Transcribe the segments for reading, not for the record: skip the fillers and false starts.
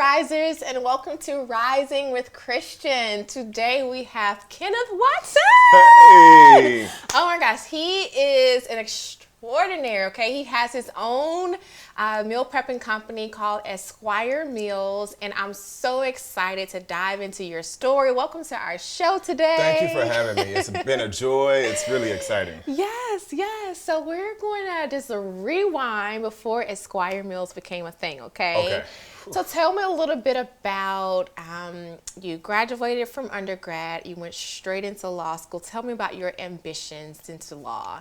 Risers, and welcome to Rising with Christian. Today we have Kenneth Watson. Hey. Oh my gosh, he is an extraordinary, okay? He has his own meal prepping company called Esquire Meals, and I'm so excited to dive into your story. Welcome to our show today. Thank you for having me. It's been a joy. It's really exciting. Yes. So we're going to just rewind before Esquire Meals became a thing, okay? Okay. So tell me a little bit about, you graduated from undergrad, you went straight into law school. Tell me about your ambitions into law.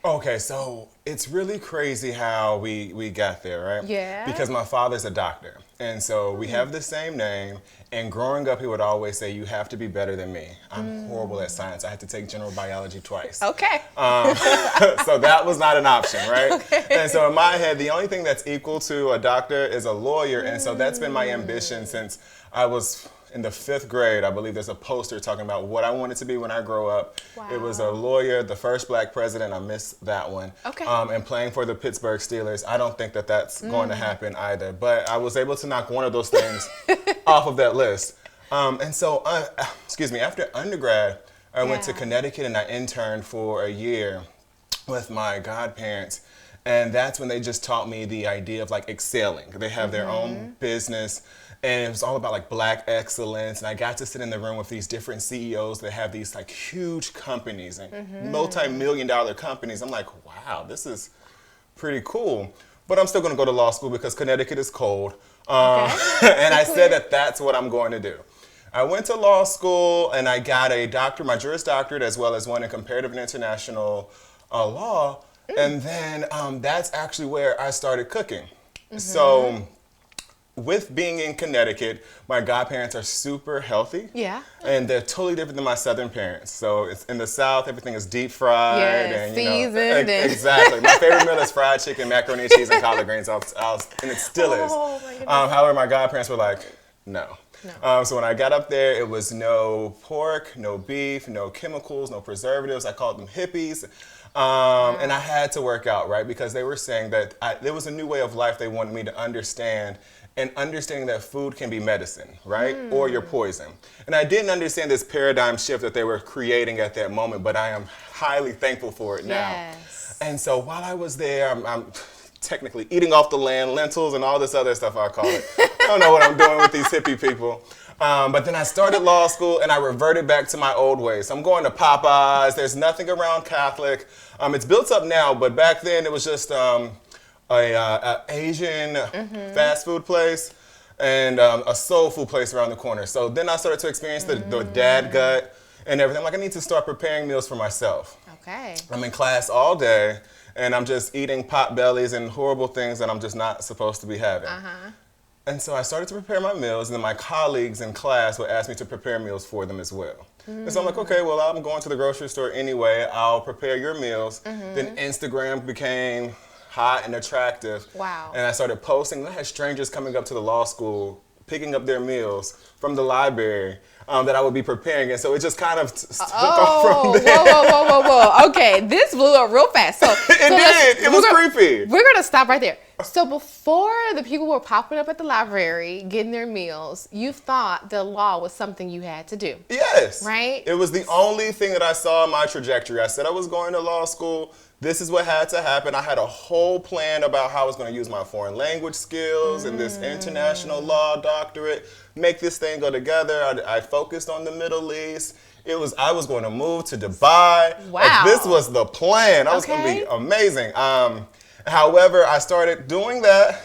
Okay, so it's really crazy how we got there, right? Yeah. Because my father's a doctor, and so we have the same name, and growing up he would always say, you have to be better than me. I'm horrible at science. I had to take general biology twice. Okay. So that was not an option, right? Okay. And so in my head, the only thing that's equal to a doctor is a lawyer, and so that's been my ambition since I was in the 5th grade. I believe there's a poster talking about what I wanted to be when I grow up. Wow. It was a lawyer, the first black president. I missed that one. Okay. And playing for the Pittsburgh Steelers. I don't think that that's going to happen either. But I was able to knock one of those things off of that list. And so, after undergrad, I went to Connecticut and I interned for a year with my godparents. And that's when they just taught me the idea of like excelling. They have their own business. And it was all about like black excellence. And I got to sit in the room with these different CEOs that have these like huge companies and multi-million-dollar companies. I'm like, wow, this is pretty cool. But I'm still going to go to law school because Connecticut is cold. And I said that that's what I'm going to do. I went to law school and I got a doctorate, my Juris Doctorate, as well as one in comparative and international law. And then that's actually where I started cooking. So with being in Connecticut, my godparents are super healthy. Yeah. And they're totally different than my southern parents. So it's in the South, everything is deep fried. Yes, and, seasoned. Exactly. My favorite meal is fried chicken, macaroni and cheese, and collard greens. And it still is. Oh, my goodness. However, my godparents were like, no. So when I got up there, it was no pork, no beef, no chemicals, no preservatives. I called them hippies. And I had to work out, right? Because they were saying that there was a new way of life they wanted me to understand, and understanding that food can be medicine, right? Or your poison. And I didn't understand this paradigm shift that they were creating at that moment, but I am highly thankful for it now. Yes. And so while I was there, I'm technically eating off the land, lentils and all this other stuff I call it. I don't know what I'm doing with these hippie people. But then I started law school and I reverted back to my old ways. I'm going to Popeyes. There's nothing around Catholic. It's built up now, but back then it was just a Asian fast food place and a soul food place around the corner. So then I started to experience the dad gut and everything. I'm like, I need to start preparing meals for myself. Okay. I'm in class all day and I'm just eating pot bellies and horrible things that I'm just not supposed to be having. And so I started to prepare my meals, and then my colleagues in class would ask me to prepare meals for them as well. And so I'm like, okay, well, I'm going to the grocery store anyway. I'll prepare your meals. Then Instagram became hot and attractive. Wow. And I started posting. I had strangers coming up to the law school, picking up their meals from the library that I would be preparing. And so it just kind of took off from there. Whoa. Okay, this blew up real fast. So It did. It was creepy. We're going to stop right there. So before the people were popping up at the library, getting their meals, you thought the law was something you had to do. Yes. Right? It was the only thing that I saw in my trajectory. I said I was going to law school. This is what had to happen. I had a whole plan about how I was going to use my foreign language skills and this international law doctorate, make this thing go together. I focused on the Middle East. I was going to move to Dubai. Wow. Like, this was the plan. I was going to be amazing. However, I started doing that,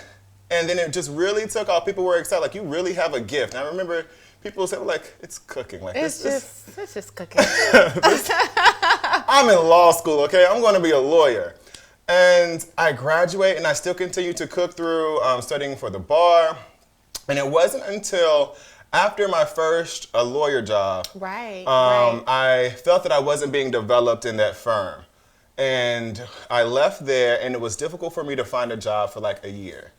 and then it just really took off. People were excited, like, you really have a gift. And I remember people said, like, it's cooking. Like, It's just cooking. I'm in law school, okay? I'm going to be a lawyer. And I graduate, and I still continue to cook through studying for the bar. And it wasn't until after my first lawyer job, Right. I felt that I wasn't being developed in that firm. And I left there, and it was difficult for me to find a job for like a year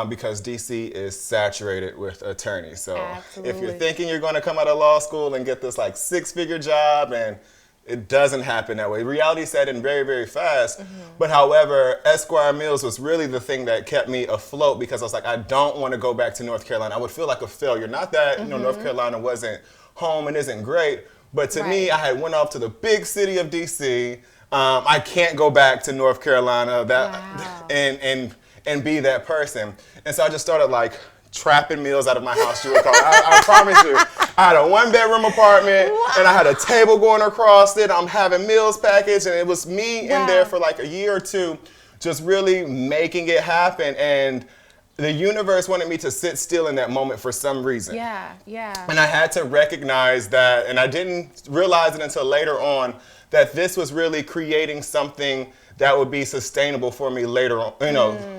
because DC is saturated with attorneys. So if you're thinking you're going to come out of law school and get this like 6-figure job, and It doesn't happen that way. Reality set in very, very fast. But however, Esquire Meals was really the thing that kept me afloat because I was like, I don't want to go back to North Carolina. I would feel like a failure. Not that, North Carolina wasn't home and isn't great, but to me, I had went off to the big city of DC. I can't go back to North Carolina and be that person. And so I just started like trapping meals out of my house. I promise you, I had a 1-bedroom apartment and I had a table going across it. I'm having meals packaged, and it was me in there for like a year or two, just really making it happen. And the universe wanted me to sit still in that moment for some reason. Yeah, yeah. And I had to recognize that, and I didn't realize it until later on, that this was really creating something that would be sustainable for me later on,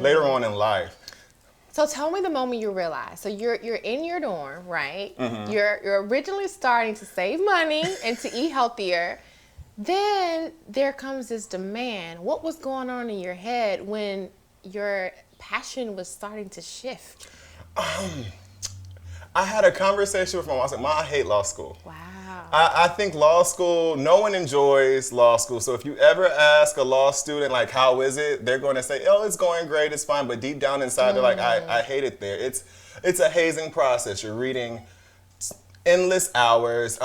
later on in life. So tell me the moment you realize. So you're in your dorm, right? You're originally starting to save money and to eat healthier. Then there comes this demand. What was going on in your head when your passion was starting to shift? I had a conversation with my mom. I was like, Mom, I hate law school. Wow. I think law school, no one enjoys law school. So if you ever ask a law student, like, how is it? They're going to say, oh, it's going great, it's fine. But deep down inside, they're like, I hate it there. It's a hazing process. You're reading endless hours.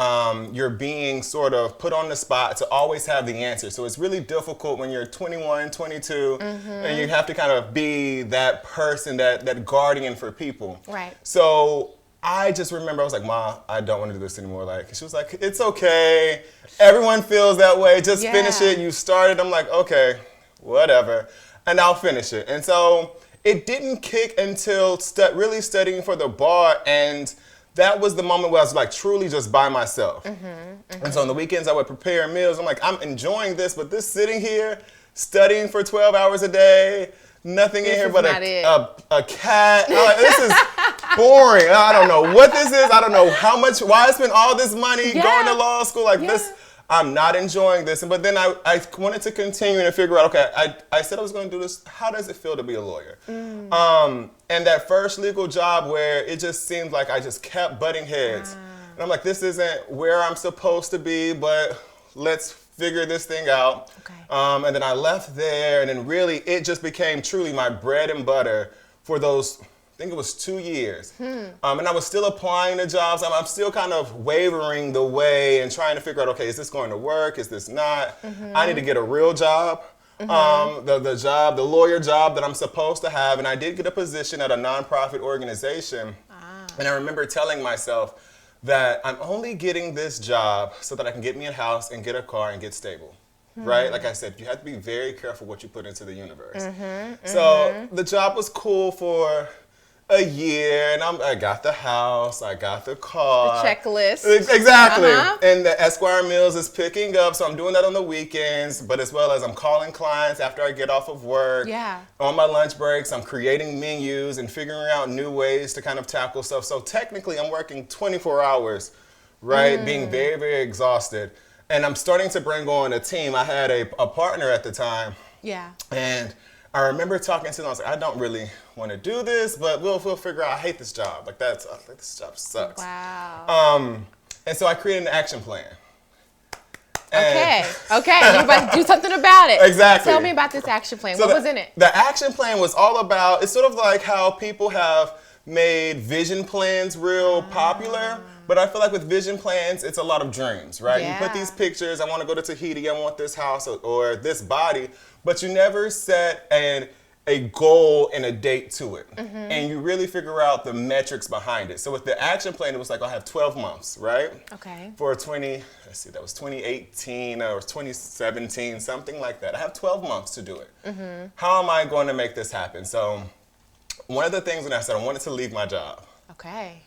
You're being sort of put on the spot to always have the answer. So it's really difficult when you're 21, 22, and you have to kind of be that person, that guardian for people. Right. So I just remember I was like, Mom, I don't want to do this anymore. Like, she was like, it's okay. Everyone feels that way. Just finish it. You started. I'm like, okay, whatever. And I'll finish it. And so it didn't kick until really studying for the bar. And that was the moment where I was like truly just by myself. And so on the weekends I would prepare meals. I'm like, I'm enjoying this, but this sitting here, studying for 12 hours a day, nothing in here but a cat. I'm like, this is boring. I don't know what this is. I don't know why I spend all this money going to law school like this. I'm not enjoying this. But then I wanted to continue and figure out, okay, I said I was going to do this. How does it feel to be a lawyer? And that first legal job where it just seemed like I just kept butting heads. And I'm like, this isn't where I'm supposed to be, but let's figure this thing out. Okay. And then I left there, and then really it just became truly my bread and butter for those, I think it was 2 years. And I was still applying to jobs. I'm still kind of wavering the way and trying to figure out, okay, is this going to work? Is this not? I need to get a real job. The lawyer job that I'm supposed to have. And I did get a position at a nonprofit organization. And I remember telling myself that I'm only getting this job so that I can get me a house and get a car and get stable. Right? Like I said, you have to be very careful what you put into the universe. So the job was cool for a year, and I got the house, I got the car. The checklist. Exactly. And the Esquire Meals is picking up, so I'm doing that on the weekends, but as well as I'm calling clients after I get off of work. Yeah. On my lunch breaks, I'm creating menus and figuring out new ways to kind of tackle stuff. So technically, I'm working 24 hours, right? Being very, very exhausted. And I'm starting to bring on a team. I had a partner at the time. Yeah. And I remember talking to them. I was like, I don't really want to do this, but we'll figure out. I hate this job. Like this job sucks. Wow. And so I created an action plan. Okay. You're about to do something about it. Exactly. Tell me about this action plan. So what was in it? The action plan was all about, it's sort of like how people have made vision plans real popular. But I feel like with vision plans, it's a lot of dreams, right? Yeah. You put these pictures, I want to go to Tahiti, I want this house or this body, but you never set a goal and a date to it. And you really figure out the metrics behind it. So with the action plan, it was like, I have 12 months, right? Okay. For that was 2018 or 2017, something like that. I have 12 months to do it. How am I going to make this happen? So one of the things when I said I wanted to leave my job. Okay.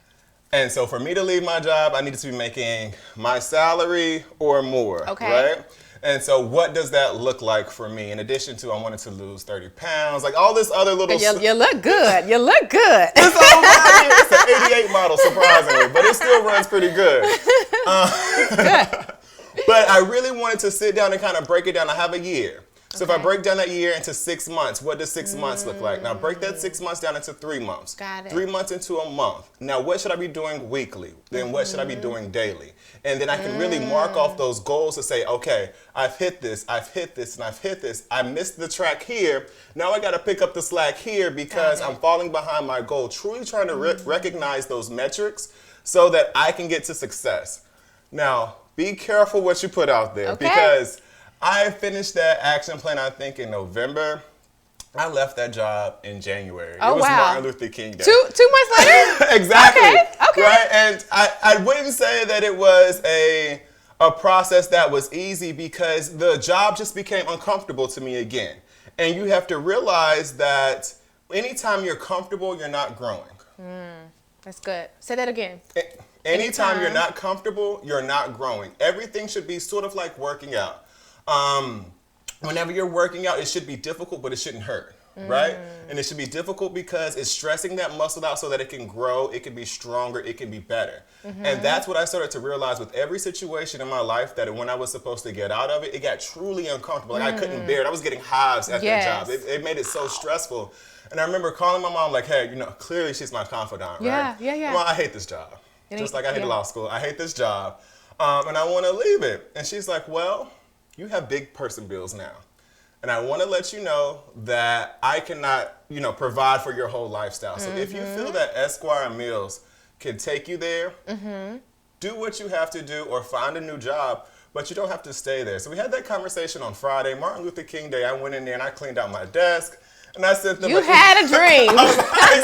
And so for me to leave my job, I needed to be making my salary or more, right? And so what does that look like for me? In addition to, I wanted to lose 30 pounds, like all this other little stuff. You look good. You look good. It's an 88 model, surprisingly, but it still runs pretty good. Good. But I really wanted to sit down and kind of break it down. I have a year. So if I break down that year into 6 months, what does 6 months look like? Now break that 6 months down into 3 months. Got it. 3 months into a month. Now what should I be doing weekly? Then what should I be doing daily? And then I can really mark off those goals to say, okay, I've hit this, and I've hit this. I missed the track here. Now I got to pick up the slack here because I'm falling behind my goal. Truly trying to recognize those metrics so that I can get to success. Now, be careful what you put out there because I finished that action plan, I think, in November. I left that job in January. It was Martin Luther King Day. 2 months later? Exactly. Okay. Right? And I wouldn't say that it was a process that was easy because the job just became uncomfortable to me again. And you have to realize that anytime you're comfortable, you're not growing. That's good. Say that again. Anytime you're not comfortable, you're not growing. Everything should be sort of like working out. Whenever you're working out, it should be difficult, but it shouldn't hurt, right? And it should be difficult because it's stressing that muscle out so that it can grow, it can be stronger, it can be better. And that's what I started to realize with every situation in my life, that when I was supposed to get out of it, it got truly uncomfortable. Like I couldn't bear it. I was getting hives at that job. It made it so stressful. And I remember calling my mom like, hey, clearly she's my confidant, right? Yeah. Mom, I hate this job. Just like I hate law school. I hate this job. And I want to leave it. And she's like, well, you have big person bills now. And I want to let you know that I cannot, provide for your whole lifestyle. So if you feel that Esquire Meals can take you there, do what you have to do or find a new job, but you don't have to stay there. So we had that conversation on Friday, Martin Luther King Day. I went in there and I cleaned out my desk and I sent them. You had a dream. Exactly.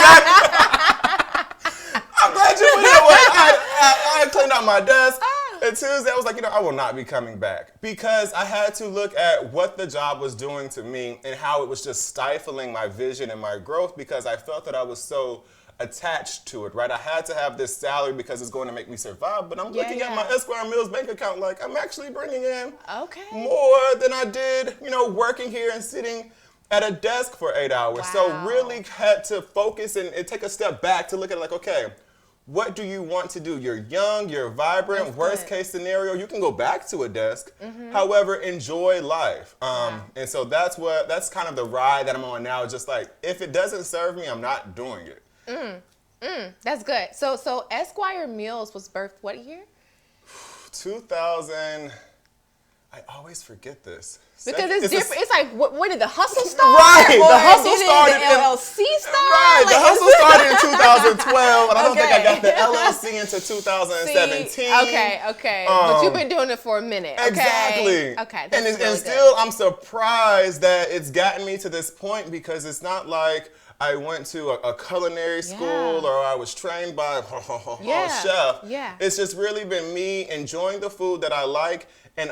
I'm glad you know what? I cleaned out my desk. And Tuesday, I was like, I will not be coming back because I had to look at what the job was doing to me and how it was just stifling my vision and my growth because I felt that I was so attached to it, right? I had to have this salary because it's going to make me survive, but I'm looking at my Esquire Mills bank account like I'm actually bringing in more than I did, working here and sitting at a desk for 8 hours. So really had to focus and take a step back to look at it like, okay, what do you want to do? You're young, you're vibrant. Worst case scenario, you can go back to a desk. However, enjoy life. And so that's kind of the ride that I'm on now. Just like, if it doesn't serve me, I'm not doing it. That's good. So Esquire Meals was birthed what year? 2000. I always forget this. Because it's different. It's like, when did the hustle start? Right. Or the hustle started. The LLC start? Right. The hustle started in 2012, and I don't think I got the LLC into 2017. Okay. But you've been doing it for a minute. Exactly. Okay. And still, I'm surprised that it's gotten me to this point because it's not like I went to a culinary school or I was trained by a chef. Yeah. It's just really been me enjoying the food that I like and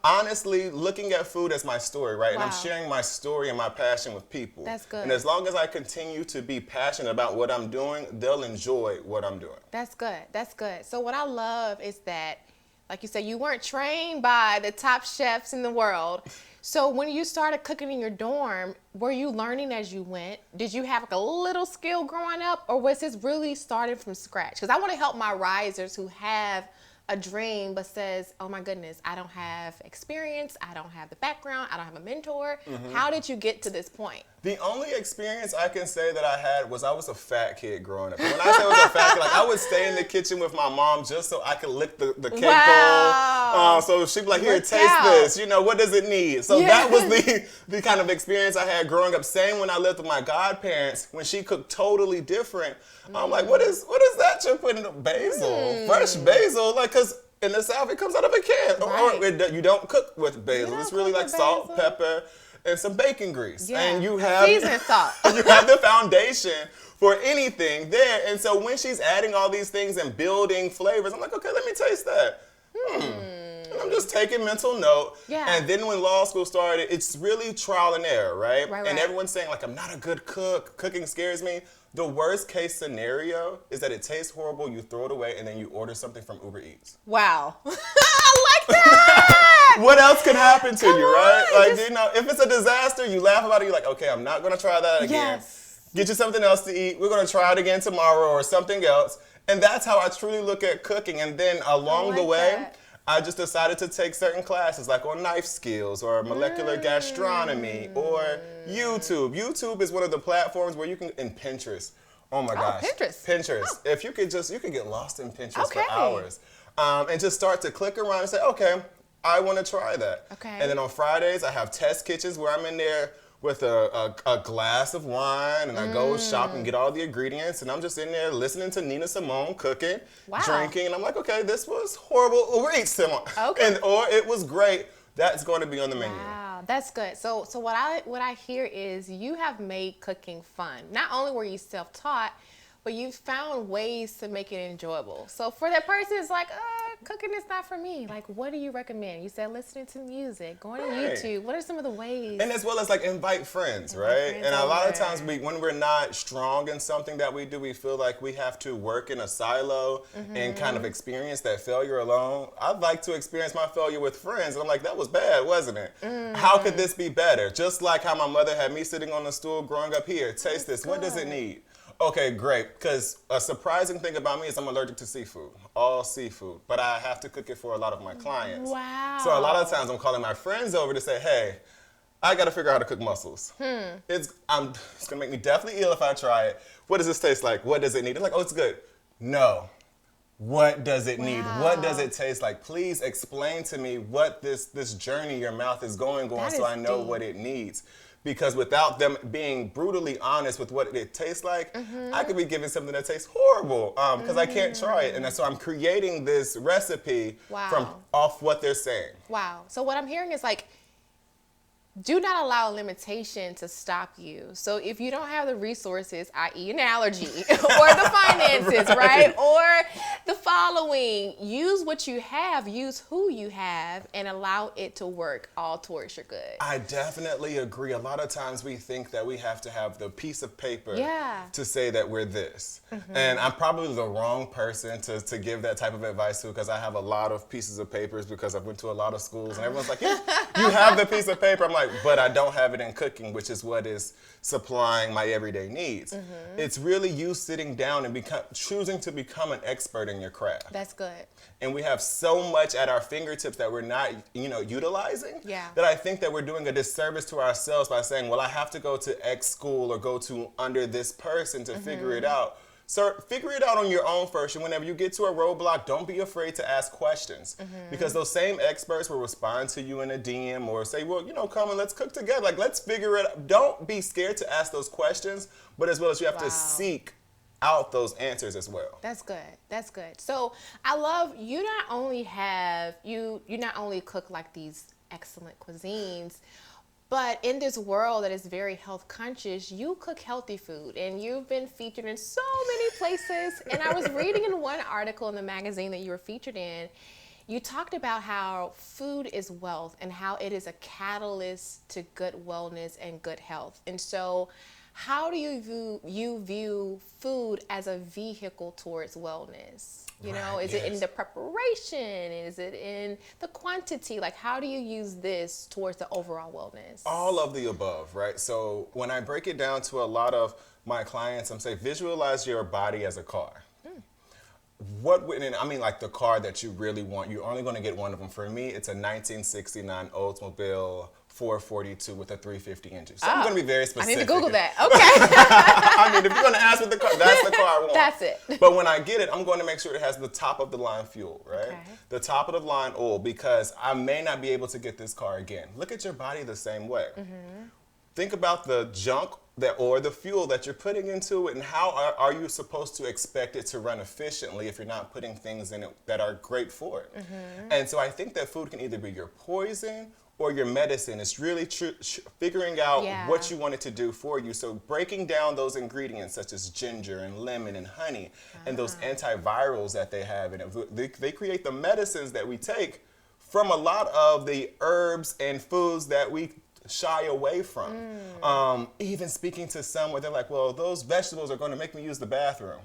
honestly looking at food as my story, right? And I'm sharing my story and my passion with people. That's good. And as long as I continue to be passionate about what I'm doing, they'll enjoy what I'm doing. That's good. So what I love is that, like you said, you weren't trained by the top chefs in the world. So when you started cooking in your dorm, were you learning as you went? Did you have like a little skill growing up, or was this really started from scratch? Because I want to help my risers who have a dream but says, oh my goodness, I don't have experience, I don't have the background, I don't have a mentor. How did you get to this point? The only experience I can say that I had was I was a fat kid growing up. And when I say I was a fat kid, like I would stay in the kitchen with my mom just so I could lick the cake bowl. So she'd be like, here, taste this. What does it need? So that was the kind of experience I had growing up. Same when I lived with my godparents, when she cooked totally different. I'm like, what is that you're putting in basil? Fresh basil? Like, because in the South, it comes out of a can. Or you don't cook with basil. It's really like salt, pepper, and some bacon grease. And you have seasoned salt. You have the foundation for anything there. And so when she's adding all these things and building flavors, I'm like, okay, let me taste that. And I'm just taking mental note. And then when law school started, it's really trial and error, right? And everyone's saying, like, I'm not a good cook. Cooking scares me. The worst case scenario is that it tastes horrible, you throw it away, and then you order something from Uber Eats. Wow. I like that! What else could happen to you, right? Like, if it's a disaster, you laugh about it, you're like, okay, I'm not going to try that again. Get you something else to eat. We're going to try it again tomorrow or something else. And that's how I truly look at cooking. And then along the way, I just decided to take certain classes like on knife skills or molecular gastronomy or YouTube. YouTube is one of the platforms where you can, and Pinterest. Oh my gosh. Pinterest. Oh. If you could get lost in Pinterest for hours and just start to click around and say, okay, I want to try that. Okay. And then on Fridays, I have test kitchens where I'm in there with a glass of wine, and I go shop and get all the ingredients, and I'm just in there listening to Nina Simone cooking, drinking, and I'm like, okay, this was horrible. Uber Eats, someone. Okay. Or it was great. That's going to be on the menu. Wow, that's good. So what I hear is you have made cooking fun. Not only were you self-taught, but you found ways to make it enjoyable. So for that person, it's like, cooking is not for me. Like, what do you recommend? You said listening to music, going to YouTube. What are some of the ways? And as well as like invite friends, right? And a lot of times when we're not strong in something that we do, we feel like we have to work in a silo and kind of experience that failure alone. I'd like to experience my failure with friends. And I'm like, that was bad, wasn't it? How could this be better? Just like how my mother had me sitting on the stool growing up here. Taste this. What does it need? Okay, great. Because a surprising thing about me is I'm allergic to seafood, all seafood. But I have to cook it for a lot of my clients. Wow. So a lot of times I'm calling my friends over to say, hey, I got to figure out how to cook mussels. It's going to make me definitely ill if I try it. What does this taste like? What does it need? They're like, oh, it's good. No. What does it need? What does it taste like? Please explain to me what this journey your mouth is going on so I know what it needs. Because without them being brutally honest with what it tastes like, I could be given something that tastes horrible because I can't try it. And so I'm creating this recipe from off what they're saying. Wow. So what I'm hearing is like, do not allow limitation to stop you. So if you don't have the resources, i.e. an allergy, or the finances, right? Or the following, use what you have, use who you have, and allow it to work all towards your good. I definitely agree. A lot of times we think that we have to have the piece of paper to say that we're this. And I'm probably the wrong person to give that type of advice to because I have a lot of pieces of papers because I went to a lot of schools and everyone's like, you have the piece of paper. I'm like, but I don't have it in cooking, which is what is supplying my everyday needs. It's really you sitting down and choosing to become an expert in your craft. That's good. And we have so much at our fingertips that we're not, utilizing. That I think that we're doing a disservice to ourselves by saying, well, I have to go to X school or go to under this person to figure it out. So figure it out on your own first, and whenever you get to a roadblock, don't be afraid to ask questions because those same experts will respond to you in a DM or say, well, come and let's cook together. Like, let's figure it out. Don't be scared to ask those questions, but as well as you have to seek out those answers as well. That's good. That's good. So I love you not only cook like these excellent cuisines, but in this world that is very health conscious, you cook healthy food and you've been featured in so many places. And I was reading in one article in the magazine that you were featured in, you talked about how food is wealth and how it is a catalyst to good wellness and good health. And so how do you view food as a vehicle towards wellness? Is it in the preparation? Is it in the quantity? Like, how do you use this towards the overall wellness? All of the above, right? So when I break it down to a lot of my clients, I'm saying visualize your body as a car. Like the car that you really want, you're only going to get one of them. For me, it's a 1969 Oldsmobile 442 with a 350 engine. So I'm going to be very specific. I need to Google that. Okay. If you're going to ask what the car, that's the car I want. That's it. But when I get it, I'm going to make sure it has the top of the line fuel, right? Okay. The top of the line oil, because I may not be able to get this car again. Look at your body the same way. Think about the junk or the fuel that you're putting into it, and how are you supposed to expect it to run efficiently if you're not putting things in it that are great for it? And so I think that food can either be your poison or your medicine. It's really figuring out what you want it to do for you. So breaking down those ingredients such as ginger and lemon and honey and those antivirals that they have in it. They create the medicines that we take from a lot of the herbs and foods that we shy away from. Even speaking to some where they're like, well, those vegetables are going to make me use the bathroom.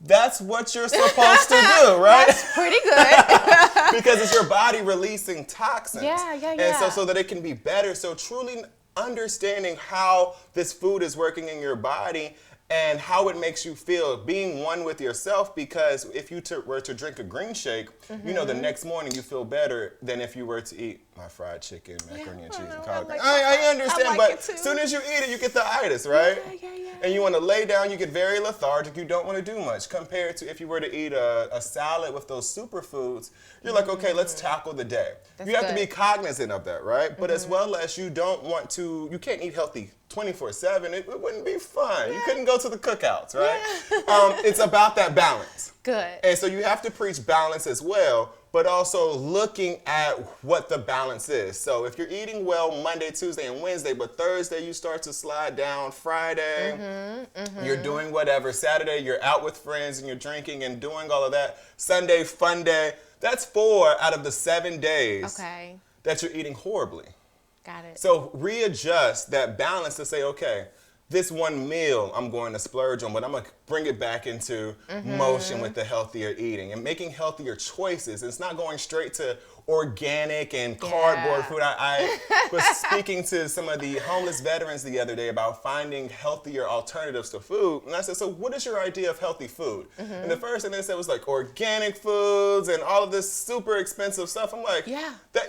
That's what you're supposed to do, right? That's pretty good. Because it's your body releasing toxins. Yeah. And so that it can be better. So truly understanding how this food is working in your body and how it makes you feel being one with yourself, because if you were to drink a green shake, you know the next morning you feel better than if you were to eat my fried chicken, macaroni and cheese, and collard greens. I understand, but as soon as you eat it, you get the itis, right? Yeah. And you want to lay down, you get very lethargic, you don't want to do much, compared to if you were to eat a salad with those superfoods, you're like, okay, let's tackle the day. You have to be cognizant of that, right? But as well as you don't want to, you can't eat healthy 24/7, it wouldn't be fun. You couldn't go to the cookouts, right? It's about that balance. Good. And so you have to preach balance as well, but also looking at what the balance is. So if you're eating well Monday, Tuesday, and Wednesday, but Thursday you start to slide down, Friday, you're doing whatever, Saturday you're out with friends and you're drinking and doing all of that, Sunday, fun day, that's 4 out of the 7 days that you're eating horribly. Got it. So readjust that balance to say, okay, this one meal I'm going to splurge on, but I'm going to bring it back into motion with the healthier eating and making healthier choices. It's not going straight to organic and cardboard food. I was speaking to some of the homeless veterans the other day about finding healthier alternatives to food. And I said, so what is your idea of healthy food? And the first thing they said was like organic foods and all of this super expensive stuff. I'm like,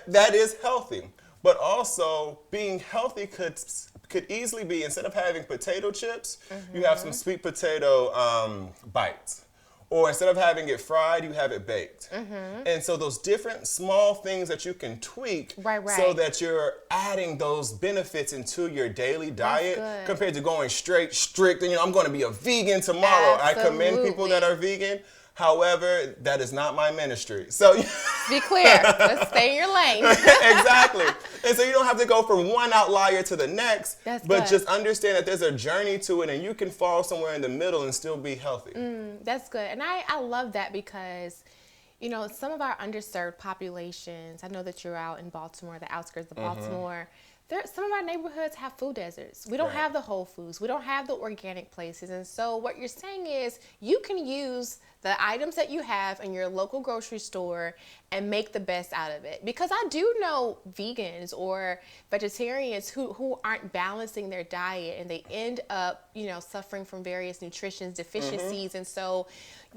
that is healthy. But also being healthy could easily be, instead of having potato chips, you have some sweet potato bites. Or instead of having it fried, you have it baked. And so those different small things that you can tweak so that you're adding those benefits into your daily diet compared to going strict, and I'm going to be a vegan tomorrow. I commend people that are vegan. However, that is not my ministry. So be clear. Let's stay in your lane. Exactly. And so you don't have to go from one outlier to the next, just understand that there's a journey to it and you can fall somewhere in the middle and still be healthy. That's good. And I love that because, some of our underserved populations, I know that you're out in Baltimore, the outskirts of Baltimore, some of our neighborhoods have food deserts. We don't have the Whole Foods. We don't have the organic places. And so what you're saying is you can use the items that you have in your local grocery store and make the best out of it. Because I do know vegans or vegetarians who aren't balancing their diet and they end up, suffering from various nutrition deficiencies. And so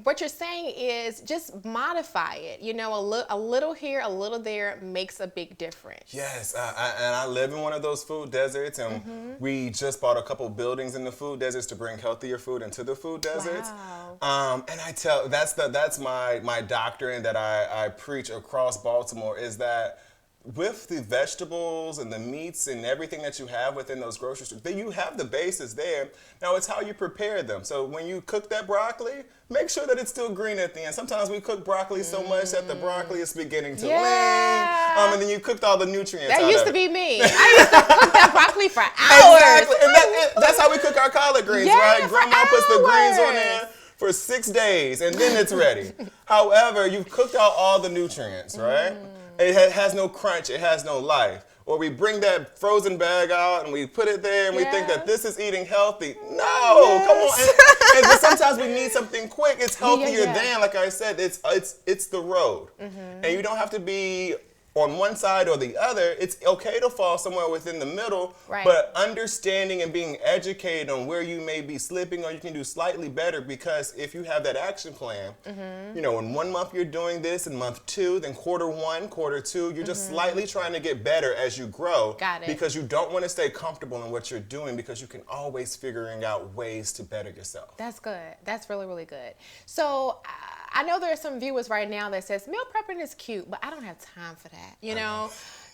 what you're saying is just modify it. A little here, a little there makes a big difference. Yes, and I live in one of those food deserts, and we just bought a couple buildings in the food deserts to bring healthier food into the food deserts. Wow. And I tell that's my doctrine that I preach across Baltimore, is that with the vegetables and the meats and everything that you have within those grocery stores, you have the bases there. Now it's how you prepare them. So when you cook that broccoli, make sure that it's still green at the end. Sometimes we cook broccoli so much that the broccoli is beginning to lean. And then you cooked all the nutrients That out used of to be it. me. I used to cook that broccoli for hours. Exactly. And that's how we cook our collard greens, right? Grandma puts the greens on there for 6 days and then it's ready. However, you've cooked out all the nutrients, right? It has no crunch, it has no life. Or we bring that frozen bag out and we put it there and we think that this is eating healthy. No, come on. And sometimes we need something quick. It's healthier than, like I said, it's the road. And you don't have to be on one side or the other. It's okay to fall somewhere within the middle, but understanding and being educated on where you may be slipping or you can do slightly better, because if you have that action plan, in 1 month you're doing this, in month 2, then quarter 1, quarter 2, you're just slightly trying to get better as you grow. Got it. Because you don't want to stay comfortable in what you're doing, because you can always figuring out ways to better yourself. That's good. That's really, really good. So I know there are some viewers right now that says meal prepping is cute, but I don't have time for that.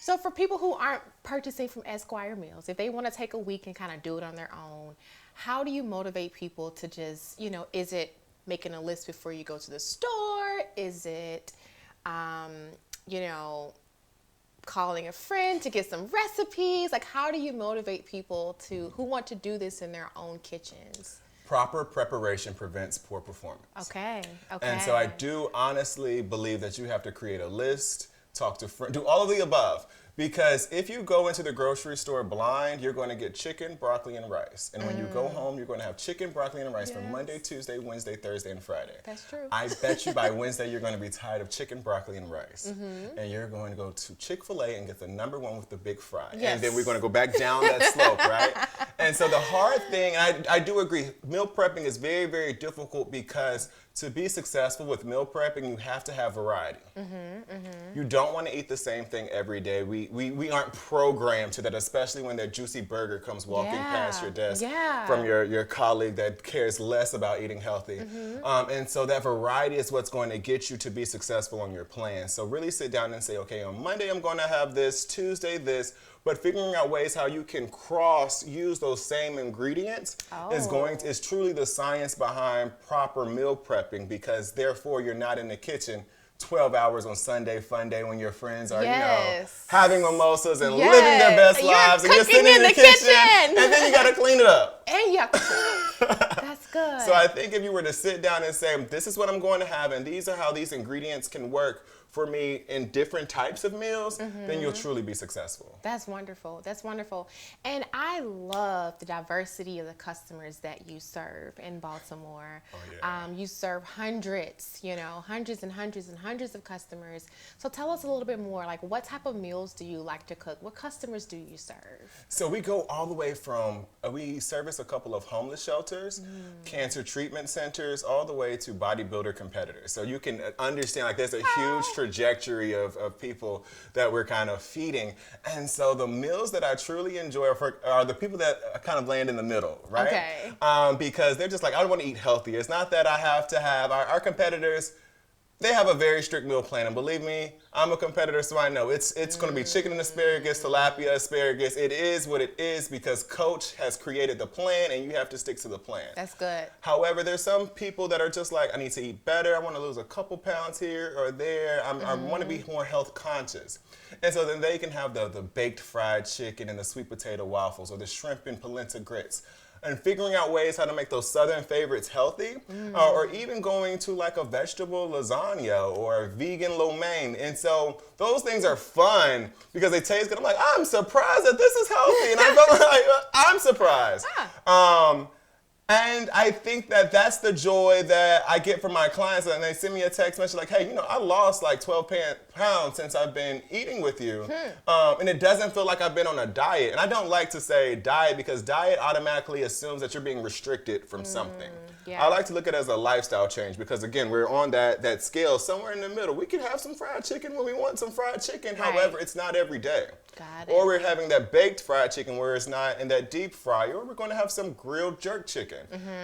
So for people who aren't purchasing from Esquire Meals, if they want to take a week and kind of do it on their own, how do you motivate people to just, is it making a list before you go to the store? Is it, calling a friend to get some recipes? Like, how do you motivate people who want to do this in their own kitchens? Proper preparation prevents poor performance. Okay. And so I do honestly believe that you have to create a list, talk to friends, do all of the above. Because if you go into the grocery store blind, you're going to get chicken, broccoli, and rice. And when you go home, you're going to have chicken, broccoli, and rice for Monday, Tuesday, Wednesday, Thursday, and Friday. That's true. I bet you by Wednesday, you're going to be tired of chicken, broccoli, and rice. And you're going to go to Chick-fil-A and get the #1 with the big fry. Yes. And then we're going to go back down that slope, right? And so the hard thing, and I do agree, meal prepping is very, very difficult because to be successful with meal prepping, you have to have variety. You don't want to eat the same thing every day. We aren't programmed to that, especially when that juicy burger comes walking past your desk from your colleague that cares less about eating healthy. And so that variety is what's going to get you to be successful on your plan. So really sit down and say, okay, on Monday I'm going to have this, Tuesday this, but figuring out ways how you can use those same ingredients is truly the science behind proper meal prepping, because therefore you're not in the kitchen 12 hours on Sunday fun day when your friends are, having mimosas and living their best lives, and you're sitting in the kitchen and then you got to clean it up. And you have to That's good. So I think if you were to sit down and say, this is what I'm going to have, and these are how these ingredients can work for me in different types of meals, then you'll truly be successful. That's wonderful. That's wonderful. And I love the diversity of the customers that you serve in Baltimore. Oh, yeah. You serve hundreds and hundreds of customers. So tell us a little bit more, like what type of meals do you like to cook? What customers do you serve? So we go all the way from, we service a couple of homeless shelters, cancer treatment centers, all the way to bodybuilder competitors. So you can understand, like, there's a huge trajectory of people that we're kind of feeding. And so the meals that I truly enjoy are the people that kind of land in the middle, right? Okay. Because they're just like, I want to eat healthy. It's not that I have to have, our competitors, they have a very strict meal plan, and believe me, I'm a competitor, so I know it's going to be chicken and asparagus, tilapia asparagus. It is what it is because Coach has created the plan, and you have to stick to the plan. That's good. However, there's some people that are just like, I need to eat better. I want to lose a couple pounds here or there. I want to be more health conscious. And so then they can have the baked fried chicken and the sweet potato waffles or the shrimp and polenta grits. And figuring out ways how to make those Southern favorites healthy, or even going to like a vegetable lasagna or a vegan lo mein. And so those things are fun because they taste good. I'm like, I'm surprised that this is healthy. And I felt like, I'm surprised. And I think that that's the joy that I get from my clients. And they send me a text message like, hey, I lost like 12 pounds since I've been eating with you. And it doesn't feel like I've been on a diet. And I don't like to say diet because diet automatically assumes that you're being restricted from something. I like to look at it as a lifestyle change because, again, we're on that scale somewhere in the middle. We can have some fried chicken when we want some fried chicken. Right. However, it's not every day. Got it. Or we're having that baked fried chicken where it's not in that deep fry. Or we're going to have some grilled jerk chicken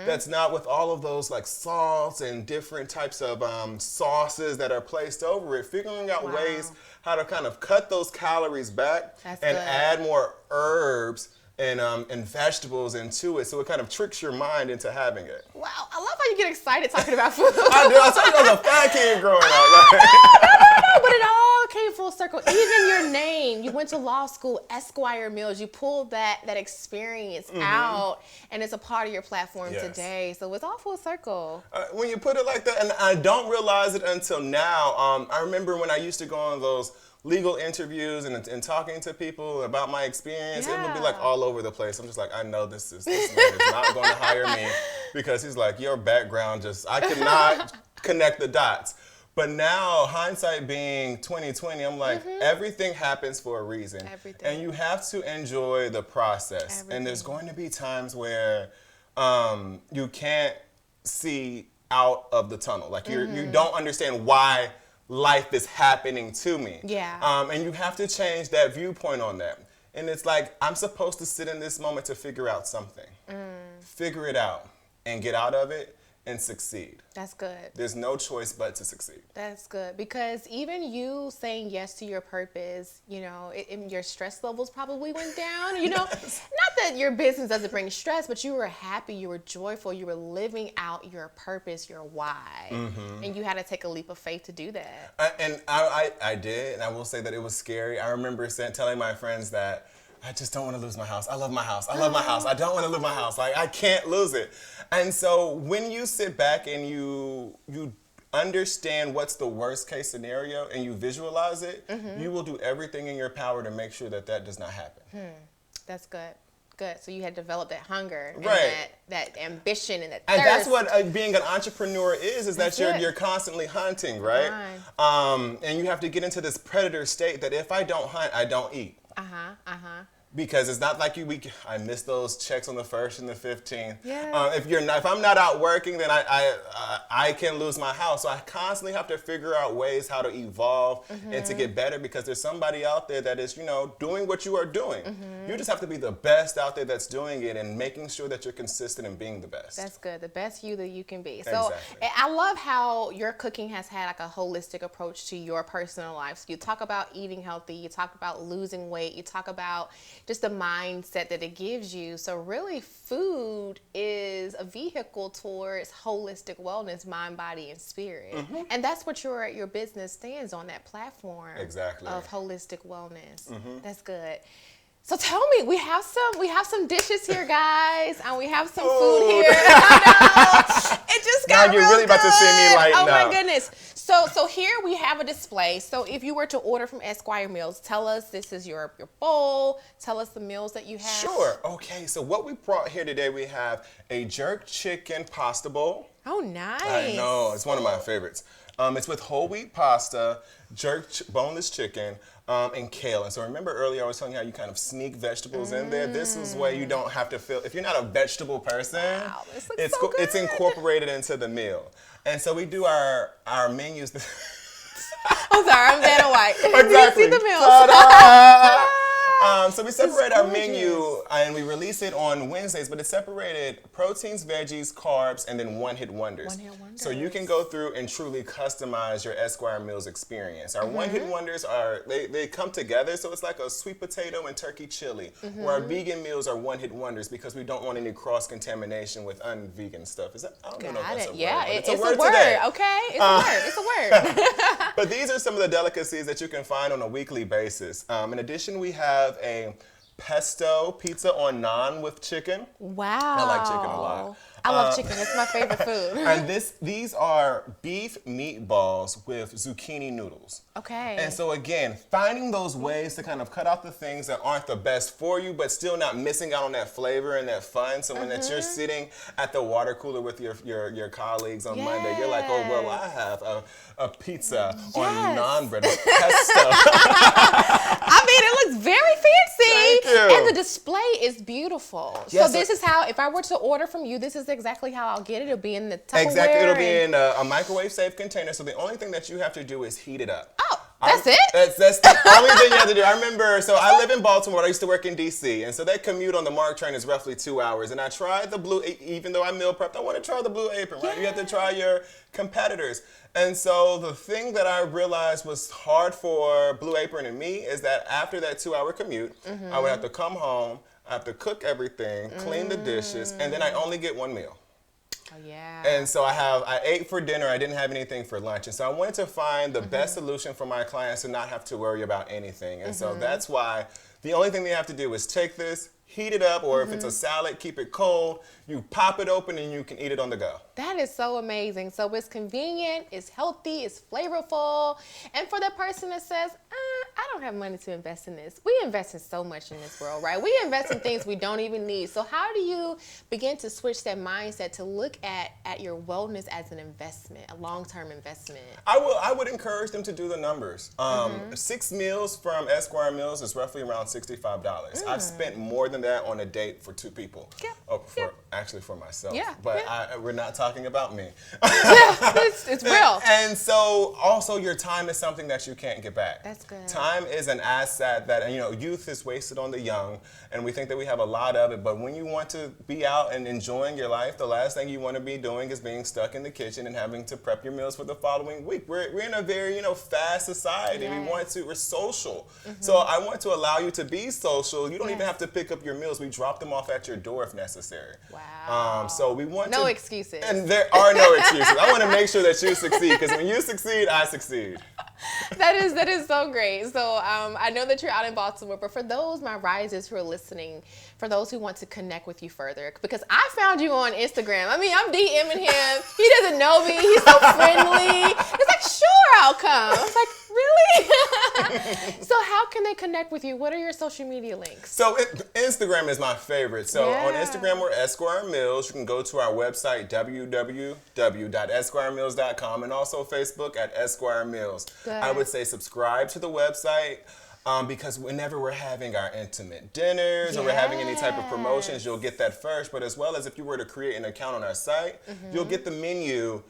that's not with all of those like salts and different types of sauces that are placed over it. Figuring out ways how to kind of cut those calories back and add more herbs and vegetables into it, so it kind of tricks your mind into having it. Wow, I love how you get excited talking about food. I do. I told you I was a fat kid growing up. Right? No, but it all came full circle. Even your name, you went to law school, Esquire Meals. You pulled that experience out, and it's a part of your platform today. So it's all full circle. When you put it like that, and I don't realize it until now. I remember when I used to go on those legal interviews and talking to people about my experience, it would be like all over the place. I'm just like, I know this man is not going to hire me because he's like, your background I could not connect the dots. But now, hindsight being 2020, I'm like, everything happens for a reason. Everything. And you have to enjoy the process. Everything. And there's going to be times where you can't see out of the tunnel. Like you don't understand why life is happening to me. And you have to change that viewpoint on that. And it's like, I'm supposed to sit in this moment to figure out something. Figure it out and get out of it and succeed. That's good. There's no choice but to succeed. That's good, because even you saying yes to your purpose, your stress levels probably went down. Not that your business doesn't bring stress, but you were happy, you were joyful, you were living out your purpose, your why, and you had to take a leap of faith to do that. And I did, and I will say that it was scary. I remember telling my friends that I just don't want to lose my house. I love my house. I love my house. I don't want to lose my house. Like, I can't lose it. And so when you sit back and you understand what's the worst case scenario and you visualize it, you will do everything in your power to make sure that does not happen. That's good. Good. So you had developed that hunger, and right? that ambition and that thirst. And that's what being an entrepreneur is that you're constantly hunting, right? And you have to get into this predator state that if I don't hunt, I don't eat. because it's not like I miss those checks on the 1st and the 15th. Yeah. If I'm not out working, then I can lose my house. So I constantly have to figure out ways how to evolve and to get better, because there's somebody out there that is, doing what you are doing. You just have to be the best out there that's doing it, and making sure that you're consistent in being the best. That's good. The best you that you can be. So Exactly. I love how your cooking has had like a holistic approach to your personal life. So you talk about eating healthy, you talk about losing weight, you talk about just the mindset that it gives you. So really, food is a vehicle towards holistic wellness, mind, body, and spirit. And that's what your business stands on, that platform. Exactly. Of holistic wellness. That's good. So tell me, we have some dishes here, guys, and we have some food here. I know. It just got Now you're real really about to see me good. lighten Oh my up. goodness. So here we have a display. So if you were to order from Esquire Meals, tell us, this is your bowl. Tell us the meals that you have. Sure. Okay, so what we brought here today, we have a jerk chicken pasta bowl. Oh, nice. I know, it's one of my favorites. It's with whole wheat pasta, boneless chicken, and kale. And so remember earlier I was telling you how you kind of sneak vegetables in there? This is where you don't have to feel, if you're not a vegetable person, Wow, this looks so good. it's incorporated into the meal. And so we do our menus. I'm sorry, I'm Vanna White. Exactly. You see the meals. Ta-da! So we separate our gorgeous. menu and we release it on Wednesdays, but it's separated proteins, veggies, carbs, and then one-hit wonders. One-hit wonders. So you can go through and truly customize your Esquire Meals experience. Our one-hit wonders they come together, so it's like a sweet potato and turkey chili. Where our vegan meals are one-hit wonders because we don't want any cross-contamination with un-vegan stuff. I don't know if Got that's it. a word, Yeah, but it's a word word. today. Okay, it's a word. It's a word. But these are some of the delicacies that you can find on a weekly basis. In addition, we have a pesto pizza on naan with chicken. Wow. I like chicken a lot. I love chicken. It's my favorite food. And these are beef meatballs with zucchini noodles. Okay. And so again, finding those ways to kind of cut out the things that aren't the best for you, but still not missing out on that flavor and that fun. So when that you're sitting at the water cooler with your colleagues on Monday, you're like, oh, well, I have a pizza on naan bread with pesto. I mean, it looks very fancy. Thank you. And the display is beautiful. Yes, so this is how, if I were to order from you, this is exactly how I'll get it. It'll be in the Tupperware. Exactly, it'll be in a microwave safe container. So the only thing that you have to do is heat it up. Oh, that's it? That's the only thing you have to do. I remember, so I live in Baltimore. I used to work in D.C. And so that commute on the MARC train is roughly 2 hours. And I tried the blue, even though I meal prepped, I want to try the Blue Apron, right? You have to try your competitors. And so the thing that I realized was hard for Blue Apron and me is that after that 2-hour commute, I would have to come home, I have to cook everything, clean the dishes, and then I only get one meal. Oh, yeah. And so I ate for dinner, I didn't have anything for lunch. And so I wanted to find the best solution for my clients to not have to worry about anything. And so that's why the only thing they have to do is take this, heat it up, or if it's a salad, keep it cold. You pop it open and you can eat it on the go. That is so amazing. So it's convenient, it's healthy, it's flavorful. And for that person that says, I don't have money to invest in this. We invest in so much in this world, right? We invest in things we don't even need. So how do you begin to switch that mindset to look at your wellness as an investment, a long-term investment? I would encourage them to do the numbers. 6 meals from Esquire Meals is roughly around $65. I've spent more than that on a date for 2 people. Actually for myself. But we're not talking about me. It's real. And so also your time is something that you can't get back. That's good. Time is an asset that, youth is wasted on the young, and we think that we have a lot of it, but when you want to be out and enjoying your life, the last thing you want to be doing is being stuck in the kitchen and having to prep your meals for the following week. We're in a very, fast society. Yes. We're social. So I want to allow you to be social. You don't even have to pick up your meals. We drop them off at your door if necessary. Wow. So we want No excuses. And there are no excuses. I want to make sure that you succeed, because when you succeed, I succeed. That is so great. So I know that you're out in Baltimore, but for those, my risers who are listening, for those who want to connect with you further, because I found you on Instagram. I mean, I'm DMing him. He doesn't know me. He's so friendly. He's like, sure, I'll come. I was like, really? So how can they connect with you? What are your social media links? So Instagram is my favorite. So on Instagram, we're Esquire Meals. You can go to our website, www.esquiremills.com, and also Facebook at Esquire Meals. Good. I would say subscribe to the website. Because whenever we're having our intimate dinners or we're having any type of promotions, you'll get that first. But as well as if you were to create an account on our site, you'll get the menu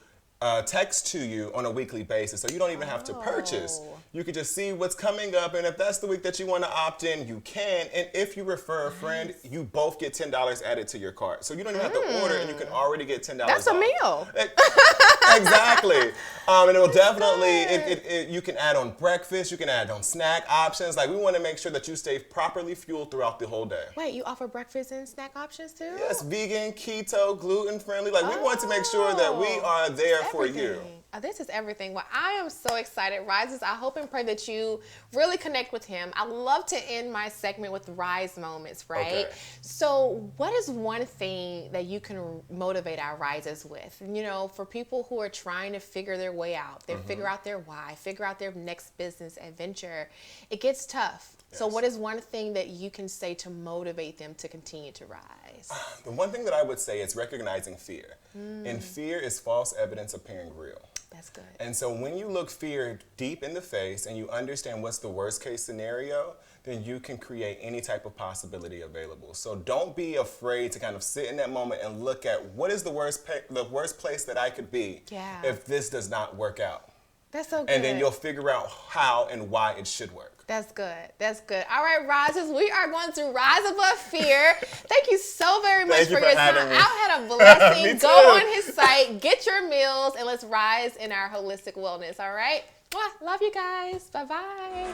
text to you on a weekly basis. So you don't even have to purchase. You can just see what's coming up. And if that's the week that you want to opt in, you can. And if you refer a friend, you both get $10 added to your cart. So you don't even have to order, and you can already get $10 That's off. a meal. Exactly. And it will definitely, you can add on breakfast, you can add on snack options. Like, we want to make sure that you stay properly fueled throughout the whole day. Wait, you offer breakfast and snack options too? Yes, vegan, keto, gluten friendly. Like, we want to make sure that we are there for you. Oh, this is everything. Well, I am so excited. Rises, I hope and pray that you really connect with him. I love to end my segment with rise moments, right? Okay. So what is one thing that you can motivate our rises with? You know, for people who are trying to figure their way out, they figure out their why, figure out their next business adventure, it gets tough. Yes. So what is one thing that you can say to motivate them to continue to rise? The one thing that I would say is recognizing fear. And fear is false evidence appearing real. That's good. And so when you look fear deep in the face and you understand what's the worst case scenario, then you can create any type of possibility available. So don't be afraid to kind of sit in that moment and look at what is the worst place that I could be if this does not work out. That's so good. And then you'll figure out how and why it should work. That's good. That's good. All right, Rises, we are going to rise above fear. Thank you so very much for your time. I've had a blessing. Go on his site, get your meals, and let's rise in our holistic wellness. All right? Mwah. Love you guys. Bye-bye.